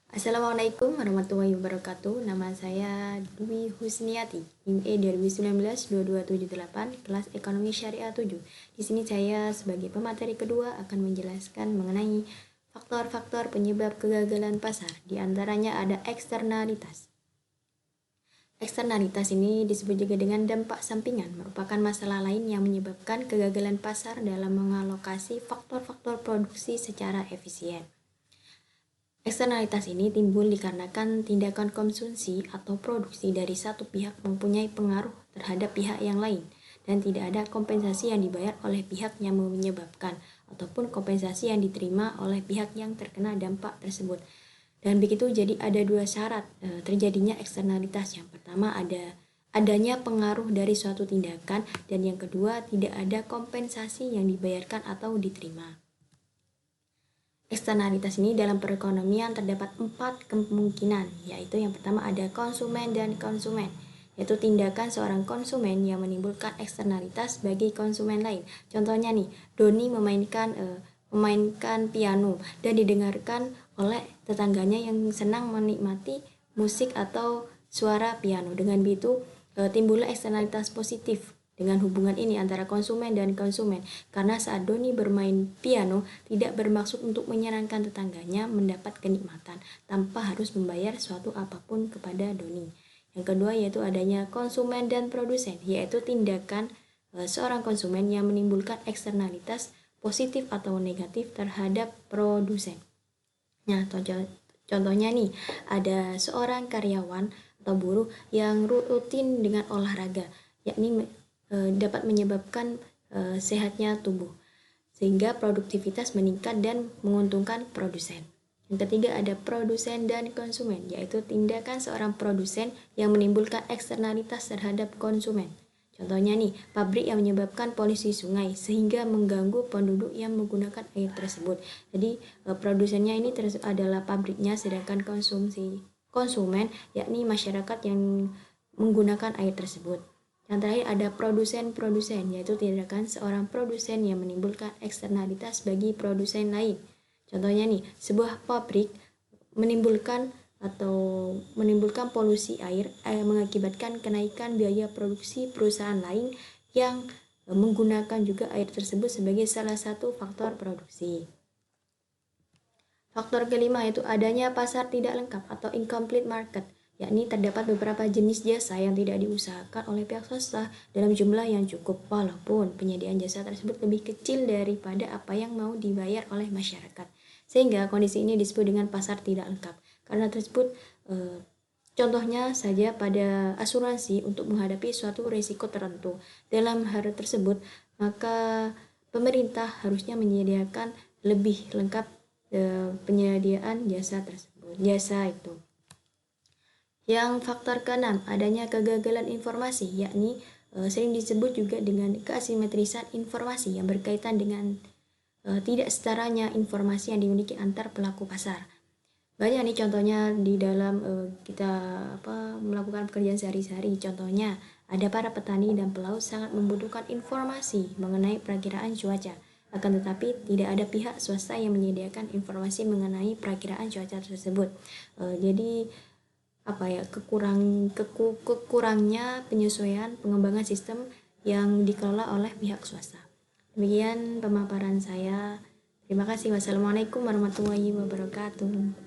Assalamualaikum warahmatullahi wabarakatuh. Nama saya Dwi Husniati, NIM 2019-2278, kelas Ekonomi Syariah 7. Di sini saya sebagai pemateri kedua akan menjelaskan mengenai faktor-faktor penyebab kegagalan pasar. Di antaranya ada eksternalitas. Eksternalitas ini disebut juga dengan dampak sampingan, merupakan masalah lain yang menyebabkan kegagalan pasar dalam mengalokasi faktor-faktor produksi secara efisien. Eksternalitas ini timbul dikarenakan tindakan konsumsi atau produksi dari satu pihak mempunyai pengaruh terhadap pihak yang lain dan tidak ada kompensasi yang dibayar oleh pihak yang menyebabkan ataupun kompensasi yang diterima oleh pihak yang terkena dampak tersebut. Dan begitu, jadi ada dua syarat terjadinya eksternalitas. Yang pertama adanya pengaruh dari suatu tindakan, dan yang kedua tidak ada kompensasi yang dibayarkan atau diterima. Eksternalitas ini dalam perekonomian terdapat 4 kemungkinan, yaitu yang pertama ada konsumen dan konsumen, yaitu tindakan seorang konsumen yang menimbulkan eksternalitas bagi konsumen lain. Contohnya nih, Doni memainkan piano dan didengarkan oleh tetangganya yang senang menikmati musik atau suara piano. Dengan begitu timbullah eksternalitas positif dengan hubungan ini antara konsumen dan konsumen, karena saat Doni bermain piano tidak bermaksud untuk menyenangkan tetangganya mendapat kenikmatan tanpa harus membayar suatu apapun kepada Doni. Yang kedua yaitu adanya konsumen dan produsen, yaitu tindakan seorang konsumen yang menimbulkan eksternalitas positif atau negatif terhadap produsen. Nah, contohnya nih, ada seorang karyawan atau buruh yang rutin dengan olahraga, yakni dapat menyebabkan sehatnya tubuh, sehingga produktivitas meningkat dan menguntungkan produsen. Yang ketiga ada produsen dan konsumen, yaitu tindakan seorang produsen yang menimbulkan eksternalitas terhadap konsumen. Contohnya nih, pabrik yang menyebabkan polusi sungai sehingga mengganggu penduduk yang menggunakan air tersebut. Jadi produsennya ini adalah pabriknya, sedangkan konsumen yakni masyarakat yang menggunakan air tersebut. Yang terakhir ada produsen-produsen, yaitu tindakan seorang produsen yang menimbulkan eksternalitas bagi produsen lain. Contohnya nih, sebuah pabrik menimbulkan polusi air mengakibatkan kenaikan biaya produksi perusahaan lain yang menggunakan juga air tersebut sebagai salah satu faktor produksi. Faktor kelima yaitu adanya pasar tidak lengkap atau incomplete market, yakni terdapat beberapa jenis jasa yang tidak diusahakan oleh pihak swasta dalam jumlah yang cukup, walaupun penyediaan jasa tersebut lebih kecil daripada apa yang mau dibayar oleh masyarakat. Sehingga kondisi ini disebut dengan pasar tidak lengkap. Karena tersebut contohnya saja pada asuransi untuk menghadapi suatu risiko tertentu. Dalam hal tersebut, maka pemerintah harusnya menyediakan lebih lengkap penyediaan jasa tersebut, jasa itu. Yang faktor keenam, adanya kegagalan informasi, yakni sering disebut juga dengan keasimetrisan informasi yang berkaitan dengan tidak setaranya informasi yang dimiliki antar pelaku pasar. Banyak nih contohnya di dalam kita melakukan pekerjaan sehari-hari. Contohnya, ada para petani dan pelaut sangat membutuhkan informasi mengenai perakiraan cuaca. Akan tetapi tidak ada pihak swasta yang menyediakan informasi mengenai perakiraan cuaca tersebut. Jadi kekurangnya penyesuaian pengembangan sistem yang dikelola oleh pihak swasta. Demikian pemaparan saya. Terima kasih. Wassalamualaikum warahmatullahi wabarakatuh.